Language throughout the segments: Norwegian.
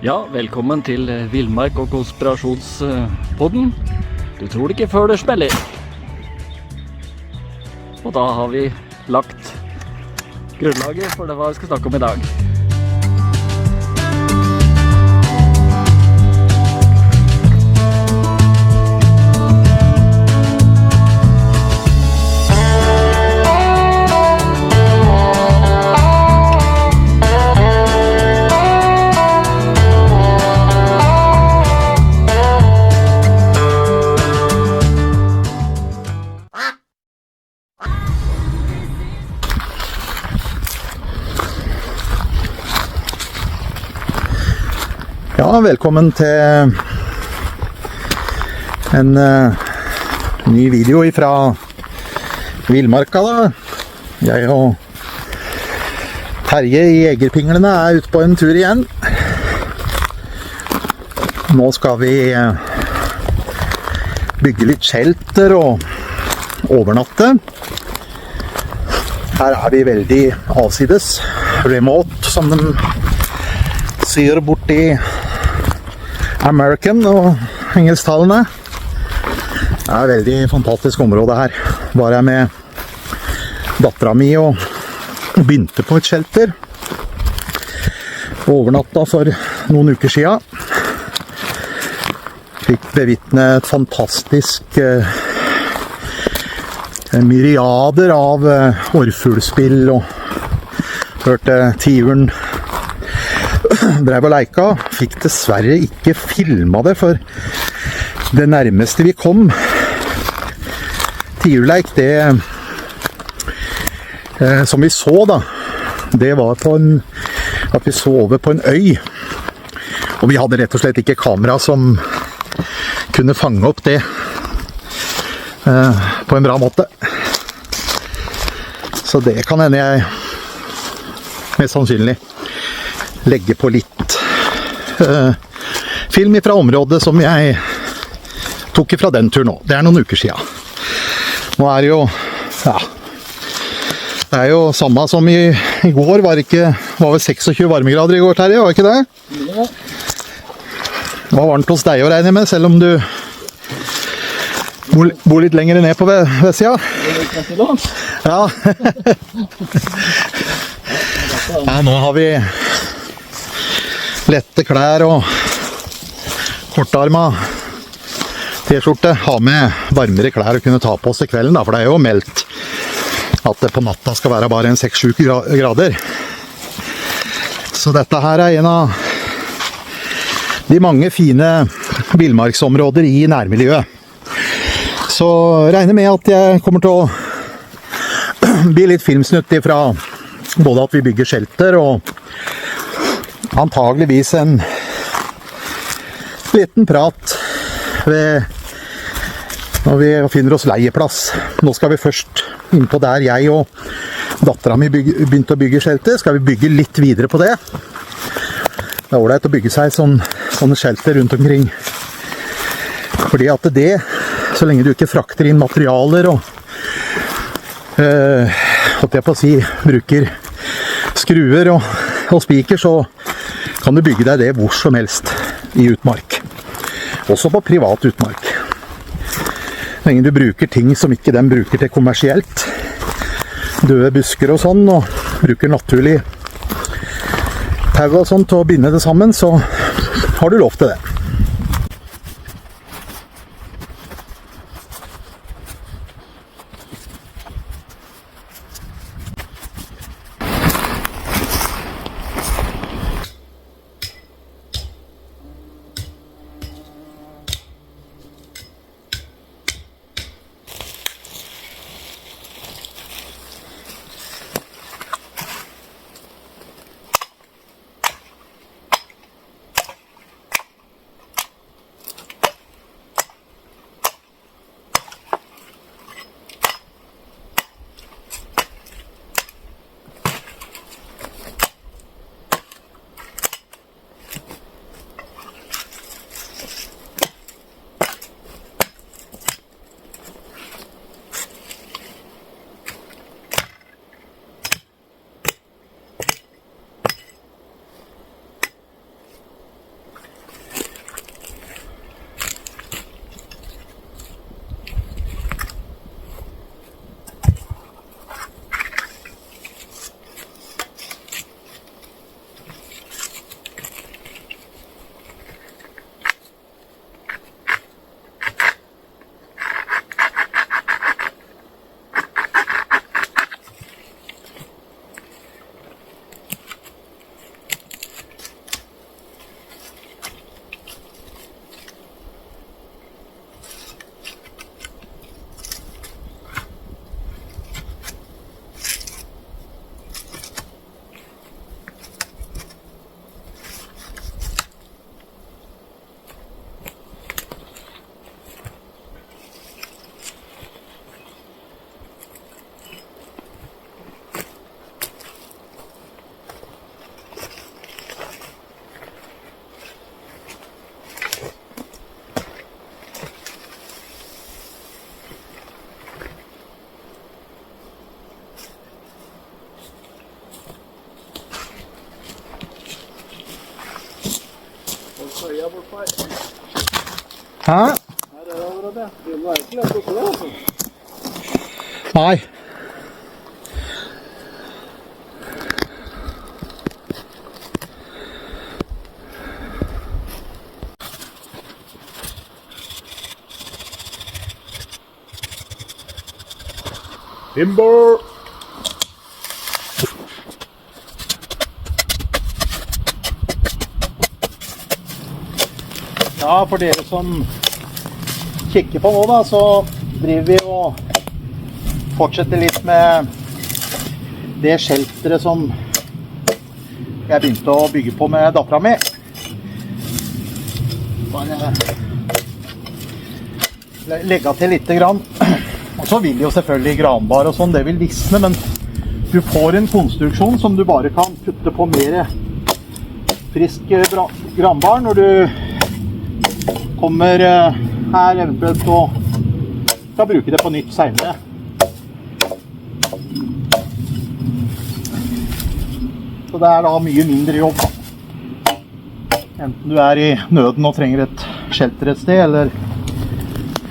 Ja, velkommen til Villmark og konspirasjonspodden. Du tror det ikke før det smeller. Og da har vi lagt grunnlaget for det hva vi skal snakke om i dag. Ja, velkommen til en ny video fra Villmarka da. Jeg og Terje i Jegerpinglene er ute på en tur igjen. Nå skal vi bygge litt shelter og overnatte. Her er vi veldig avsides, remote som de sier borti American og engelsktalene. Det er et veldig fantastisk område her. Var jeg med datteren min og begynte på et shelter. Overnatta for noen uker siden. Fikk bevitne et fantastisk myriader av orrfuglspill og hørte tiuren drev og leika. Fikk dessverre ikke filma det, for det nærmeste vi kom tiurleik, det som vi så da, det var at vi så over på en øy, og vi hadde rett og slett ikke kamera som kunne fange opp det på en bra måte. Så det kan hende jeg mest sannsynlig legge på litt film fra området som jeg tok fra den turen nå. Det er noen uker siden. Nå er det jo, ja, det er jo samme som i går, var vel 26 varmegrader i går, Terje, var ikke det? Ja. Det var varmt hos deg å regne med, selv om du bor litt lenger ned på vestsida. Ja. Ja, nå har vi lette klær og kortarma t-skjorte. Ha med varmere klær å kunne ta på oss til kvelden da, for det er jo meldt at det på natta skal være bare en 6-7 grader. Så dette her er en av de mange fine villmarksområder i nærmiljøet. Så regner med at jeg kommer til å bli litt filmsnutt ifra både at vi bygger shelter og antageligvis en liten prat når vi finner oss leieplass. Nå skal vi først inn på der jeg og datteren min begynte å bygge shelter. Skal vi bygge litt videre på det. Det er ordentlig å bygge seg sånne shelter rundt omkring. Fordi at det, så lenge du ikke frakter inn materialer og holdt jeg på å si, bruker skruer og spiker, så kan du bygge deg det hvor som helst i utmark. Også på privat utmark. Så lenge du bruker ting som ikke den bruker til kommersielt. Døde busker og sånn, og bruker naturlig tau og sånt til å binde det sammen, så har du lov til det. Hæ? Nei. Timber! Ja, for dere som kikker på nå da, så driver vi og fortsetter litt med det shelteret som jeg begynte å bygge på med datteren min. Bare legge til litt grann. Og så vil jo selvfølgelig granbar og sånn, det vil visne, men du får en konstruksjon som du bare kan putte på mer frisk granbar når du kommer her eventuelt og skal bruke det på nytt senere. Så det er da mye mindre jobb da. Enten du er i nøden og trenger et shelter et sted, eller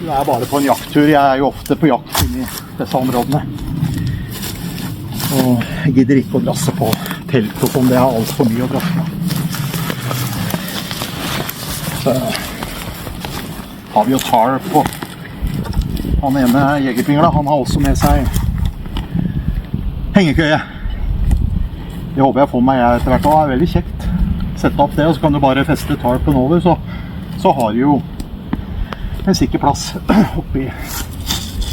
du er bare på en jakttur. Jeg er jo ofte på jakt inne i disse områdene. Og jeg gidder ikke å drasse på telt og sånn, det er alt for mye å drasse på. Så har vi jo tar på han ene jegerpingla, han har også med seg hengekøye. Det håper jeg får meg etter hvert, og det er veldig kjekt. Sette opp det, og så kan du bare feste tarpen over, så har du jo en sikker plass oppi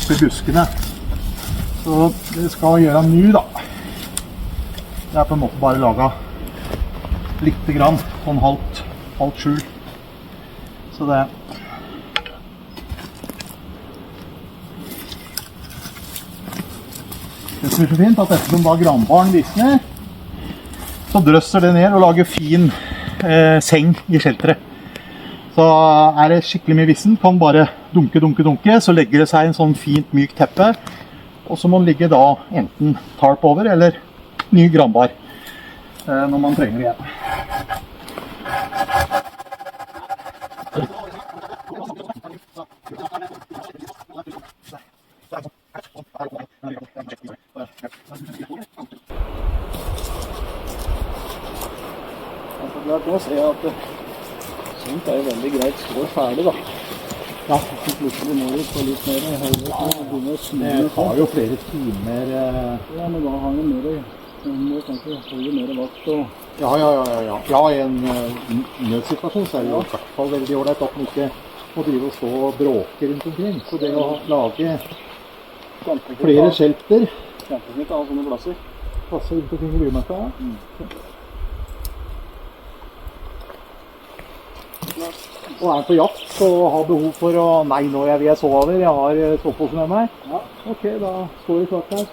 buskene. Så det skal gjøre nu da. Det er på en måte bare laget litt grann, sånn halvt skjul. Så det som er så fint, at ettersom da granbaren visner, så drøsser det ned og lager fin seng i shelteret. Så er det skikkelig mye vissen, kan bare dunke, så legger det seg en sånn fint myk teppe, og så må den ligge da enten tarp over eller ny granbar når man trenger det igjen. Nå ser jeg at sånt er jo veldig greit står ferdig da. Ja, så plutselig må vi få litt mer høyre. Det tar jo flere timer. Ja, men da har vi mer. Man må kanskje holde mer vakt og... Ja, i en nødsituasjon så er det jo i hvert fall veldig ordentlig at man ikke må drive og stå og bråke rundt omkring. Så det å lage flere shelter. Kjempefint å ha sånne plasser. Plasser rundt omkring i bymarka. Og er på jakt og har behov for å... Nei, nå vil jeg sove over. Jeg har soveposen med meg. Ja, ok, da står det klart her.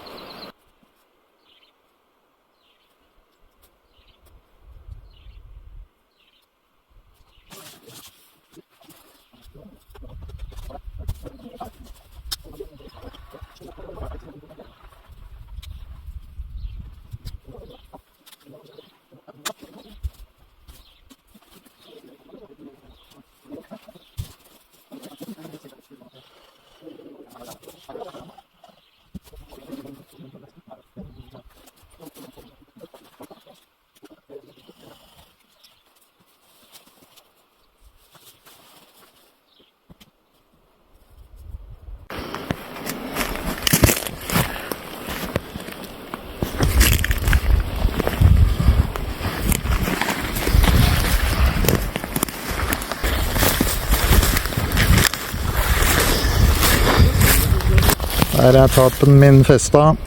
Der er tarpen min festet.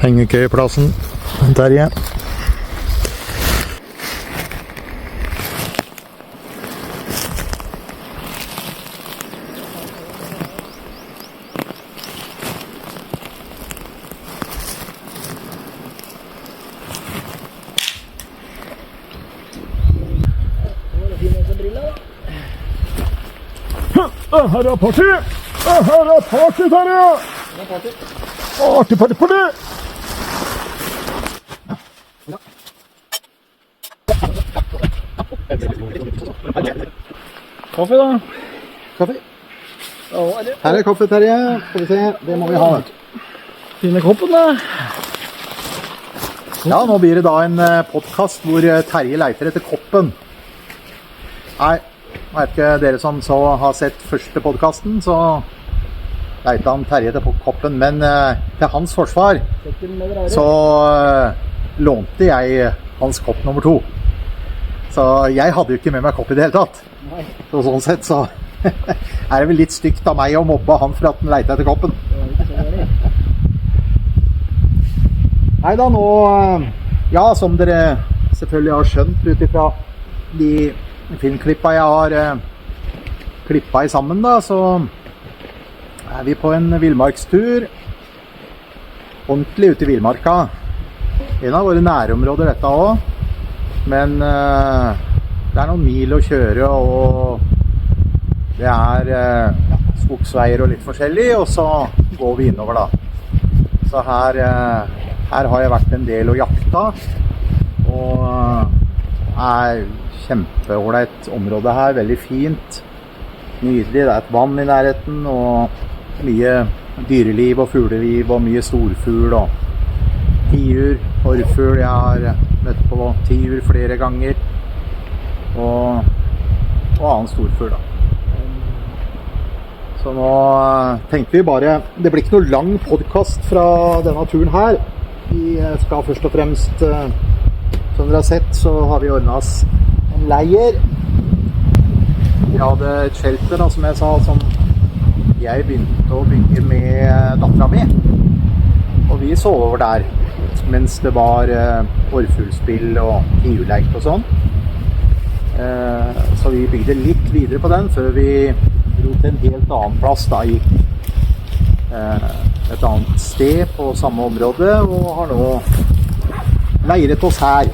Hengekøyeplassen. Terje. Her er party! Her er party, Terje! Party! Kaffe da. Kaffe. Ja, eller? Her er kaffe, Terje. Skal vi se, det må vi ha. Finne koppen da. Ja, nå blir det da en podcast hvor Terje leiter etter koppen. Nei, jeg vet ikke dere som så har sett første podcasten, så leiter han Terje etter koppen. Men til hans forsvar så lånte jeg hans kopp nummer 2. Så jeg hadde jo ikke med meg kopp i det hele tatt. Så sånn sett så er det vel litt stygt av meg å mobbe han for at han leiter etter koppen. Nei da, nå, ja, som dere selvfølgelig har skjønt ut ifra de filmklippa jeg har klippa i sammen da, så er vi på en villmarkstur, ordentlig ute i villmarka. En av våre nærområder dette også, men det er noen mil å kjøre, og det er skogsveier og litt forskjellig, og så går vi innover da. Så her har jeg vært en del og jakta, og er kjempeålreit område her, veldig fint, nydelig, det er et vann i nærheten, og mye dyreliv og fugleliv, og mye storfugl, og tiur, orrfugl, jeg har møtt på tiur flere ganger, og annen storfugl da. Så nå tenkte vi bare, det blir ikke noe lang podcast fra denne turen her. Vi skal først og fremst, som dere har sett, så har vi ordnet oss en leir. Vi hadde et shelter da, som jeg sa, som jeg begynte å bygge med datteren min. Og vi sov over der, mens det var orrfuglspill og tiurleik og sånn. Så vi bygde litt videre på den, før vi dro til en helt annen plass da, gikk et annet sted på samme område, og har nå leiret oss her.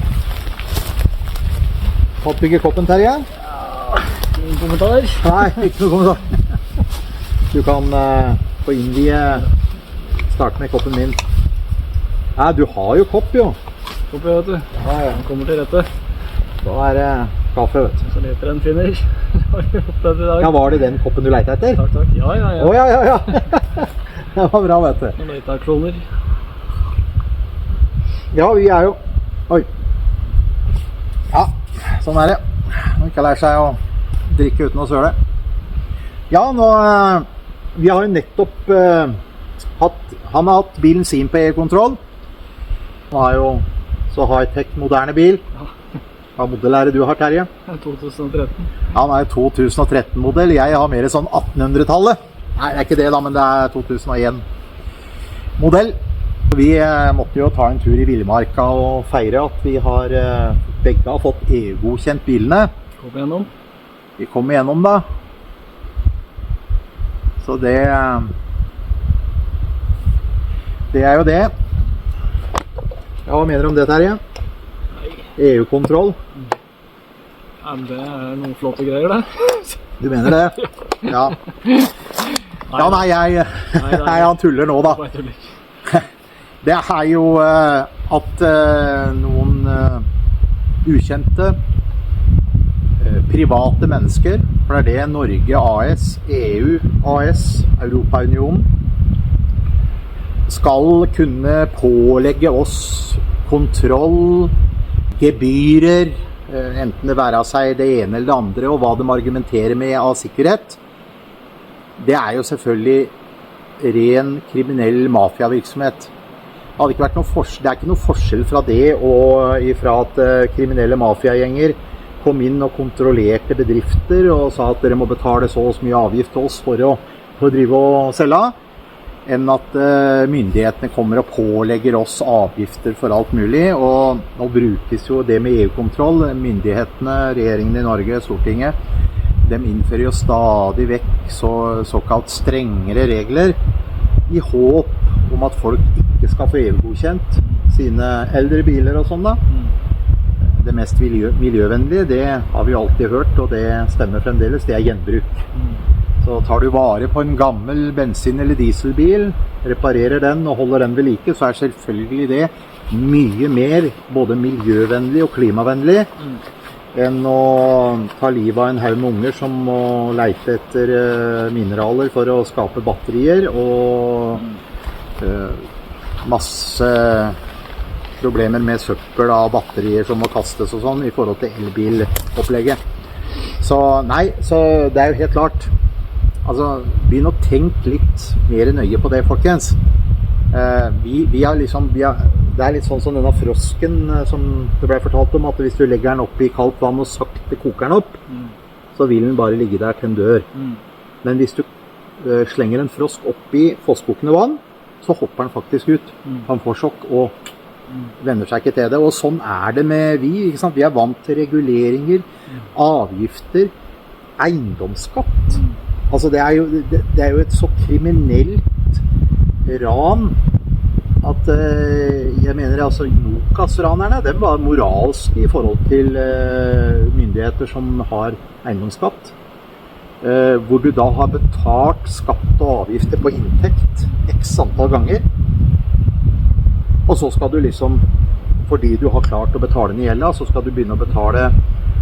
Fått bygge koppen, Terje? Ja, ingen kommentarer. Nei, ikke noe kommentar. Du kan få innvie, starte med koppen min. Nei, du har jo kopp, jo. Kopp, vet du. Ja, ja. Den kommer til rette. Da er det kaffe, vet du. Så leter en finner. Ja, var det den koppen du lette etter? Takk, takk. Ja. Å, ja. Det var bra, vet du. Nå leter jeg kloner. Ja, vi er jo... Oi. Ja, sånn er det. Man ikke lærer seg å drikke uten å søle. Ja, nå... Vi har jo nettopp han har hatt bilen sin på e-kontroll. Han har jo så high-tech moderne bil. Hva modell er det du har, Terje? 2013. Han er 2013-modell. Jeg har mer sånn 1800-tallet. Nei, det er ikke det da, men det er 2001-modell. Vi måtte jo ta en tur i Villmarka og feire at vi har begge har fått EU-godkjent bilene. Kom igjennom. Vi kom igjennom da. Så det er jo det. Ja, hva mener du om det, Terje? EU-kontroll. Ja, men det er noen flotte greier det. Du mener det? Ja. Ja, nei, han tuller nå da. Det er jo at noen ukjente private mennesker, for det er det Norge AS, EU AS, Europaunionen, skal kunne pålegge oss kontroll, gebyrer, enten det være seg det ene eller det andre, og hva de argumenterer med av sikkerhet. Det er jo selvfølgelig ren kriminell mafiavirksomhet. Det hadde ikke vært noe det er ikke noe forskjell fra det og ifra at kriminelle mafiagjenger kom inn og kontrollerte bedrifter og sa at dere må betale så mye avgift til oss for å drive og selge, enn at myndighetene kommer og pålegger oss avgifter for alt mulig. Og nå brukes jo det med EU-kontroll. Myndighetene, regjeringen i Norge, Stortinget, de innfører jo stadig vekk såkalt strengere regler i håp om at folk ikke skal få EU-godkjent sine eldre biler og sånn da. Det mest miljøvennlige, det har vi jo alltid hørt, og det stemmer fremdeles, det er gjenbruk. Så tar du vare på en gammel bensin- eller dieselbil, reparerer den og holder den ved like, så er selvfølgelig det mye mer både miljøvennlig og klimavennlig enn å ta livet av en haug med unger som må leite etter mineraler for å skape batterier, og masse problemer med søppel av batterier som må kastes og sånn i forhold til elbilopplegget. Så nei, så det er jo helt klart. Altså, begynn å tenke litt mer nøye på det, folkens. Vi har liksom, det er litt sånn som denne frosken som det ble fortalt om, at hvis du legger den opp i kaldt vann og sakte koker den opp, så vil den bare ligge der til den dør. Men hvis du slenger en frosk opp i fosskokende vann, så hopper den faktisk ut. Han får sjokk og venner seg ikke til det. Og sånn er det med vi, ikke sant? Vi er vant til reguleringer, avgifter, eiendomsskatt. Altså det er jo et så kriminelt ran at jeg mener altså Nokas-ranerne, de var moralske i forhold til myndigheter som har eiendomsskatt, hvor du da har betalt skatt og avgifter på inntekt x antall ganger, og så skal du liksom, fordi du har klart å betale ned gjelda, så skal du begynne å betale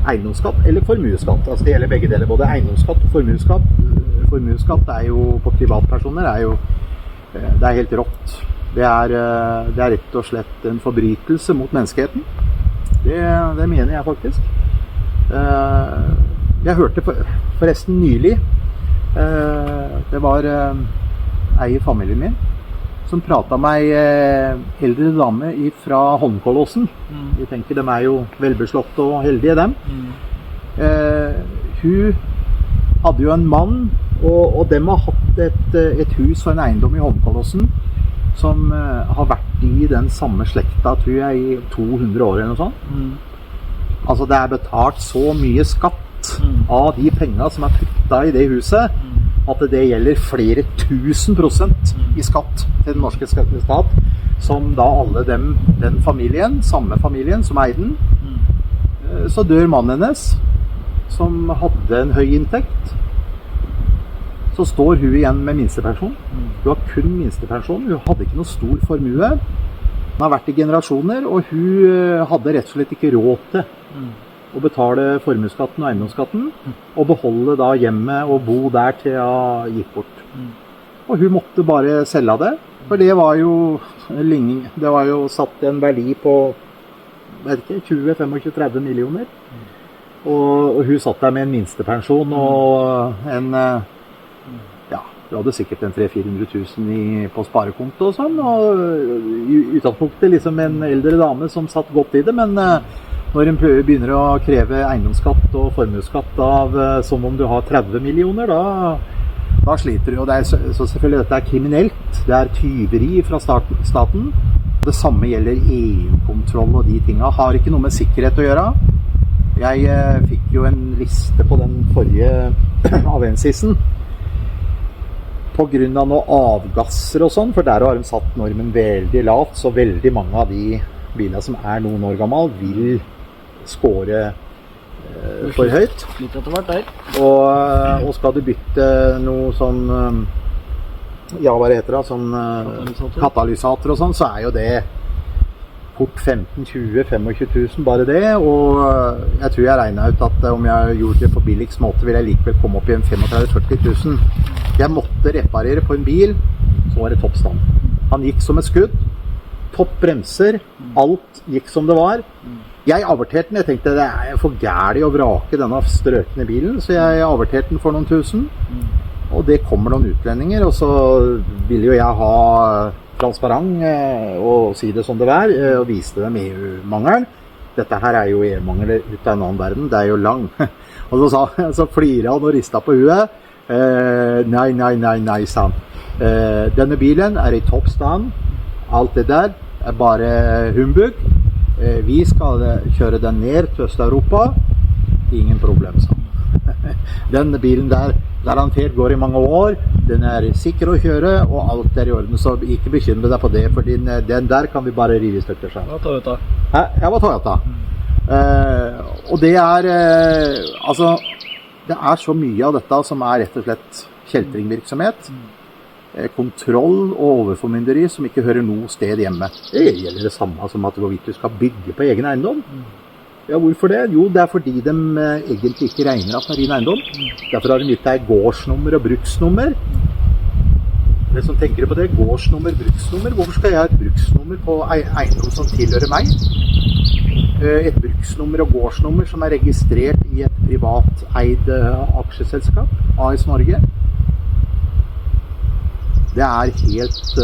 eiendomsskatt eller formueskatt. Altså det gjelder begge deler, både eiendomsskatt og formueskatt. Formueskatt er jo på privatpersoner, det er helt rått. Det er rett og slett en forbrytelse mot menneskeheten. Det mener jeg faktisk. Jeg hørte forresten nylig, det var ei i familien min som pratet med ei eldre dame fra Holmenkollåsen. Vi tenker de er jo velbeslått og heldige, dem. Hun hadde jo en mann, og dem har hatt et hus og en eiendom i Holmenkollåsen som har vært i den samme slekta, tror jeg, i 200 år eller noe sånt. Altså det er betalt så mye skatt av de pengene som er puttet i det huset, at det gjelder flere 1000% i skatt til den norske stat, som da alle den familien, samme familien som eide den. Så dør mannen hennes, som hadde en høy inntekt. Så står hun igjen med minstepensjon. Hun har kun minstepensjon, hun hadde ikke noe stor formue. Hun har vært i generasjoner, og hun hadde rett og slett ikke råd til å betale formuesskatten og eiendomsskatten, og beholde da hjemmet og bo der til hun gikk bort. Og hun måtte bare selge det, for det var jo satt en verdi på, vet ikke, 20-25-30 millioner. Og hun satt der med en minstepensjon og en, du hadde sikkert en 300-400 000 på sparekonto og sånn, og i utgangspunktet liksom en eldre dame som satt godt i det, men når en begynner å kreve eiendomsskatt og formuesskatt av som om du har 30 millioner, da sliter du. Og så selvfølgelig dette er kriminelt, det er tyveri fra staten. Det samme gjelder EU-kontroll og de tingene. Har ikke noe med sikkerhet å gjøre. Jeg fikk jo en liste på den forrige avensisen på grunn av noen avgasser og sånn, for der har de satt normen veldig lavt, så veldig mange av de bilene som er noen år gammel vil skåre for høyt. Litt etter hvert der. Og skal du bytte noe sånn, hva det heter da, sånn katalysator og sånn, så er jo det fort 15-20-25 000 bare det, og jeg tror jeg regnet ut at om jeg gjorde det på billigst måte, vil jeg likevel komme opp i en 35-40 000. Jeg måtte reparere på en bil, så var det toppstand. Han gikk som et skudd, topp bremser, alt gikk som det var. Jeg averterte den, jeg tenkte det er for gærlig å vrake denne strøkne bilen, så jeg averterte den for noen tusen. Og det kommer noen utlendinger, og så vil jo jeg ha transparent og si det som det er, og vise dem EU-mangelen. Dette her er jo EU-mangel ut av en annen verden, det er jo lang. Og så flirer han og ristet på huet. Nei, sa han. Denne bilen er i toppstand. Alt det der er bare humbug. Vi skal kjøre den ned til Øst-Europa. Ingen problem, sa han. Den bilen der garantert går i mange år. Den er sikker å kjøre, og alt er i orden. Så ikke bekymre deg på det, for den der kan vi bare rive i stykker seg. Det var Toyota. Jeg var Toyota. Og det er altså, det er så mye av dette som er rett og slett kjeltringvirksomhet, kontroll og overformynderi som ikke hører noe sted hjemme. Det gjelder det samme som at hvorvidt du skal bygge på egen eiendom. Ja, hvorfor det? Jo, det fordi de egentlig ikke regner at det er din eiendom. Derfor har de gitt deg gårdsnummer og bruksnummer. Det som tenker på det, gårdsnummer, bruksnummer. Hvorfor skal jeg ha et bruksnummer på eiendom som tilhører meg? Et bruksnummer og gårdsnummer som er registrert i et privat eid aksjeselskap, AS Norge. Det er helt...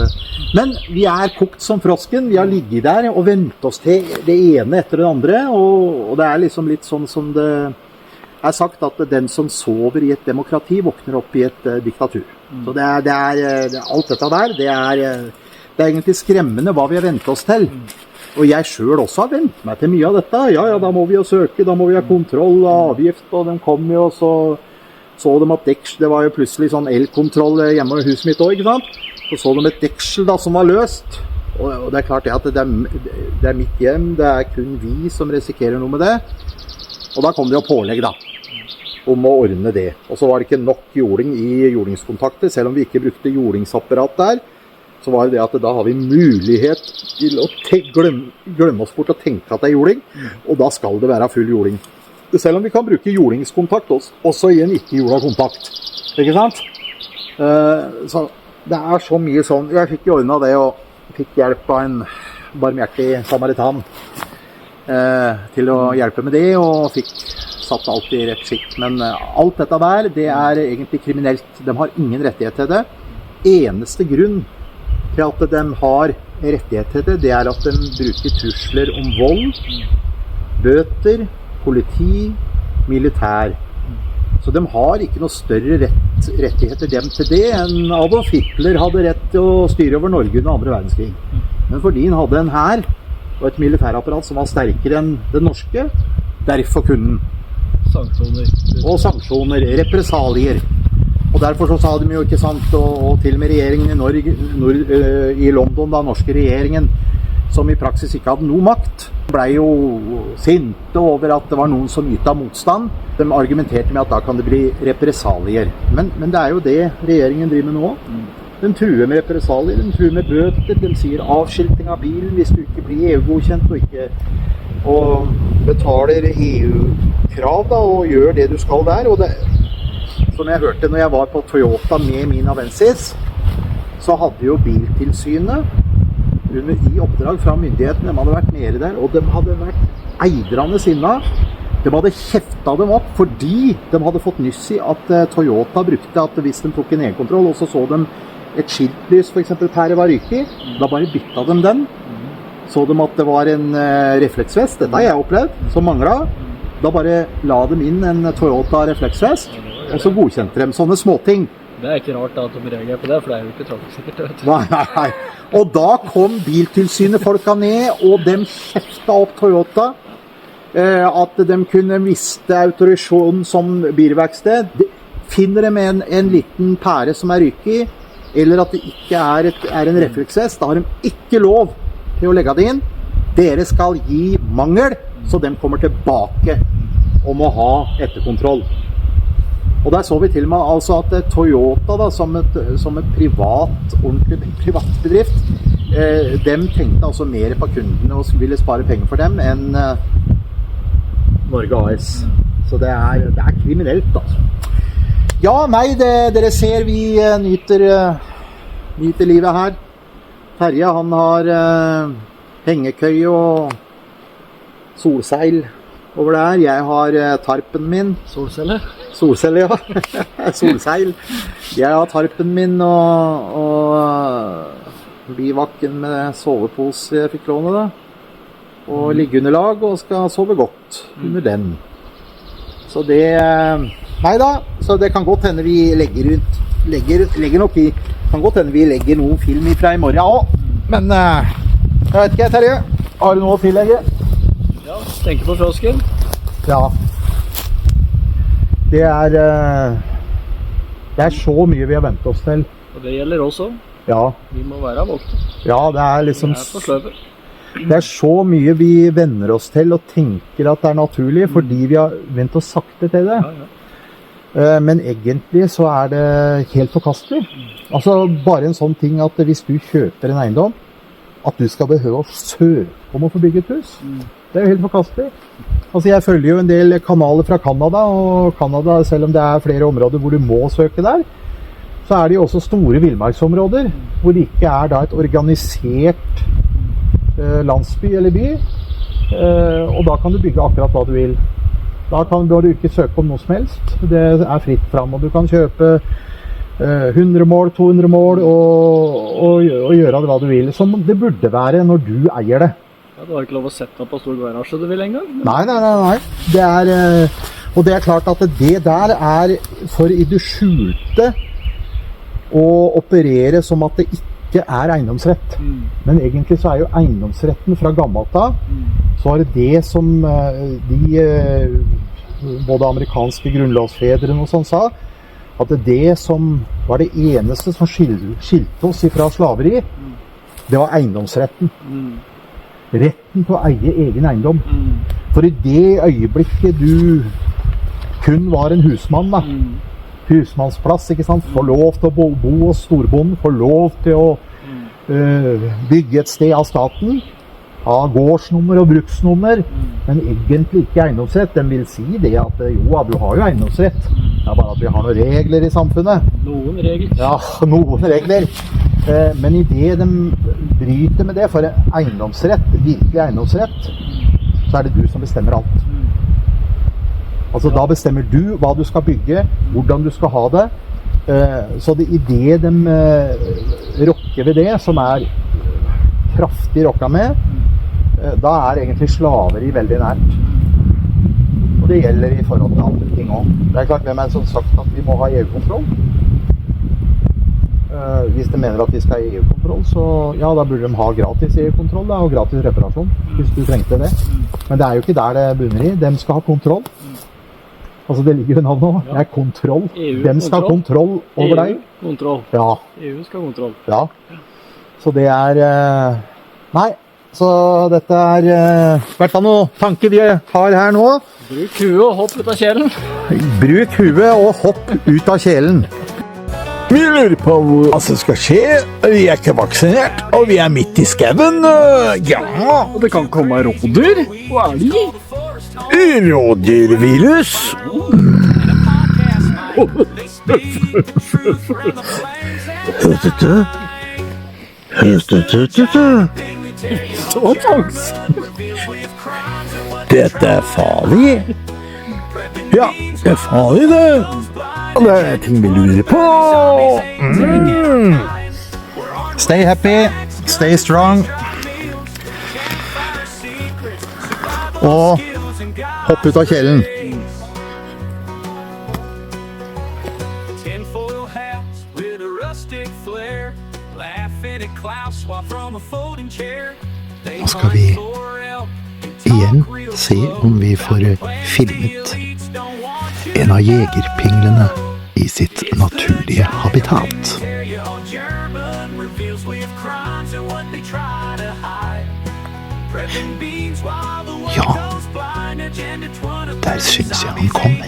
Men vi er kokt som frosken. Vi har ligget der og ventet oss til det ene etter det andre. Og det er liksom litt sånn som det er sagt, at den som sover i et demokrati våkner opp i et diktatur. Så det er alt dette der, det er egentlig skremmende hva vi har ventet oss til. Og jeg selv også har ventet meg til mye av dette. Ja, da må vi jo søke, da må vi ha kontroll og avgift, og de kom jo, så de at det var jo plutselig sånn elkontroll hjemme i huset mitt også, ikke sant? Så de et deksel da som var løst. Og det er klart at det er mitt hjem, det er kun vi som risikerer noe med det. Og da kom det jo pålegg da, om å ordne det. Og så var det ikke nok jording i jordingskontakter, selv om vi ikke brukte jordingsapparat der. Så var det at da har vi mulighet til å glemme oss bort og tenke at det er jording, og da skal det være full jording. Selv om vi kan bruke jordingskontakt også i en ikke-jorda kontakt. Ikke sant? Så det er så mye sånn. Jeg fikk jo ordnet det, og fikk hjelp av en barmhjertig samaritan til å hjelpe med det, og fikk satt alt i rett skikk. Men alt dette der, det er egentlig kriminelt. De har ingen rettighet til det. Eneste grunn til at de har rettighet til det, det er at de bruker trusler om vold, bøter, politi, militær. Så de har ikke noe større rettigheter dem til det enn Adolf Hitler hadde rett til å styre over Norge under 2. verdenskrig. Men fordi han hadde en hær og et militærapparat som var sterkere enn det norske, derfor kunne han. Sanksjoner, represalier. Og derfor så sa de jo, ikke sant, og til og med regjeringen i London, da norske regjeringen, som i praksis ikke hadde noe makt, ble jo sinte over at det var noen som ytet motstand. De argumenterte med at da kan det bli represalier. Men det er jo det regjeringen driver med nå. De truer med represalier, de truer med bøter, de sier avskilting av bilen hvis du ikke blir EU-godkjent og betaler EU-krav da, og gjør det du skal der. Og det, som jeg hørte når jeg var på Toyota med min Avensis, så hadde jo Biltilsynet i oppdrag fra myndighetene, de hadde vært nede der, og de hadde vært eidrende sinna. De hadde kjeftet dem opp fordi de hadde fått nyss i at Toyota brukte at hvis de tok en egenkontroll, og så de et skiltlys, for eksempel pære var ryker, da bare bytta de den. Så de at det var en refleksvest, dette har jeg opplevd, som manglet. Da bare la de inn en Toyota refleksvest, og så godkjente de sånne småting. Det er ikke rart da, at de reagerer på det, for det er jo ikke trafikksikkert. Nei. Og da kom Biltilsynet folka ned, og de kjefta opp Toyota. At de kunne miste autorisasjon som bilverksted. Finner de en liten pære som er ryk i, eller at det ikke er en refleksvest, da har de ikke lov til å legge det inn. Dere skal gi mangel, så de kommer tilbake om å ha etterkontroll. Og der så vi til og med altså at Toyota da, som et ordentlig privat bedrift, dem tenkte altså mer på kundene og ville spare penger for dem enn Norge AS. Så det er kriminelt altså. Ja, nei, dere ser vi nyter livet her. Terje, han har hengekøye og solseil over der. Jeg har tarpen min. Solcelle, ja. Solseil. Jeg har tarpen min og bivakken med sovepose jeg fikk låne da. Og liggeunderlag og skal sove godt under den. Så det... Neida, så det kan godt hende vi legger nok i. Kan godt hende vi legger noen film ifra i morgen også. Men jeg vet ikke, Terje. Har du noe å tillegge? Ja, tenker på frosken. Ja. Det er så mye vi har ventet oss til. Og det gjelder også. Ja. Vi må være våkne. Ja, det er liksom... Vi er på sløpet. Det er så mye vi venner oss til og tenker at det er naturlig, fordi vi har vent oss sakte til det. Ja. Men egentlig så er det helt forkastelig. Altså bare en sånn ting at hvis du kjøper en eiendom, at du skal behøve å søke om å få bygge et hus. Det er jo helt forkastelig. Altså jeg følger jo en del kanaler fra Canada, og Canada, selv om det er flere områder hvor du må søke der, så er det jo også store villmarksområder, hvor det ikke er da et organisert landsby eller by, og da kan du bygge akkurat hva du vil. Da kan du ikke søke om noe som helst, det er fritt frem, og du kan kjøpe 100 mål, 200 mål, og gjøre det hva du vil, som det burde være når du eier det. Ja, du har ikke lov å sette opp på stor garasje du vil en gang? Nei. Det er, og det er klart at det der er for i det skjulte å operere som at det ikke er eiendomsrett. Men egentlig så er jo eiendomsretten fra gammelt av, så er det som både amerikanske grunnlovsfedrene og sånn sa, at det som var det eneste som skilte oss fra slaveri, det var eiendomsretten. Retten til å eie egen eiendom. For i det øyeblikket du kun var en husmann, da, husmannsplass, ikke sant, får lov til å bo hos storbonden, får lov til å bygge et sted av staten, ha gårdsnummer og bruksnummer, men egentlig ikke eiendomsrett. Den vil si det at jo, du har jo eiendomsrett. Det er bare at vi har noen regler i samfunnet. Noen regler. Ja, noen regler. Men i det de bryter med det, for eiendomsrett, virkelig eiendomsrett, så er det du som bestemmer alt. Altså da bestemmer du hva du skal bygge, hvordan du skal ha det. Så det i det de rokker ved det, som er kraftig rokka med, da er egentlig slaveri veldig nært. Og det gjelder i forhold til andre ting også. Det er klart, hvem er som sagt at vi må ha EU-kontroll? Hvis de mener at vi skal ha EU-kontroll, så ja, da burde de ha gratis EU-kontroll da, og gratis reparasjon, hvis du trengte det. Men det er jo ikke der det bunner i. De skal ha kontroll. Altså det ligger jo navnet nå. Det er kontroll. De skal ha kontroll over deg. Kontroll. Ja. EU skal ha kontroll. Ja. Så det er... Nei, så dette er i hvert fall noen tanker vi har her nå. Bruk huet og hopp ut av kjelen. Bruk huet og hopp ut av kjelen. Vi lurer på hva som skal skje. Vi er ikke vaksinert, og vi er midt i skauen. Ja, Og det kan komme rådyr og elg. rådyrvirus. Så tanks. Dette er farlig. Ja, det er farlig det. Og det er ting vi lurer på. Stay happy, stay strong. Og hopp ut av kjelen. Nå skal vi igjen se om vi får filmet en av jegerpinglene i sitt naturlige habitat. Ja, der synes jeg han kommer.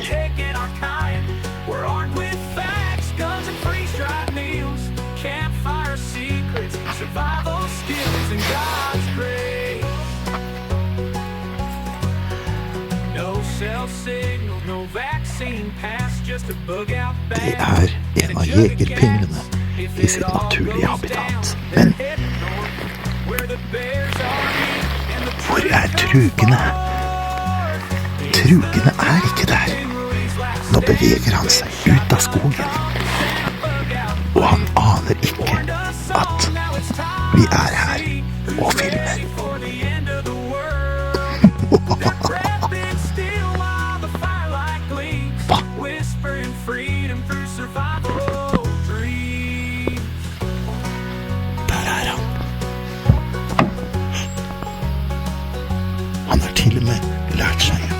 Det er en av jegerpinglene i sitt naturlige habitat. Men hvor er trugene? Trugene er ikke der. Nå beveger han seg ut av skogen. Og han aner ikke at vi er her og filmer. Der er han. Han har til og med lært seg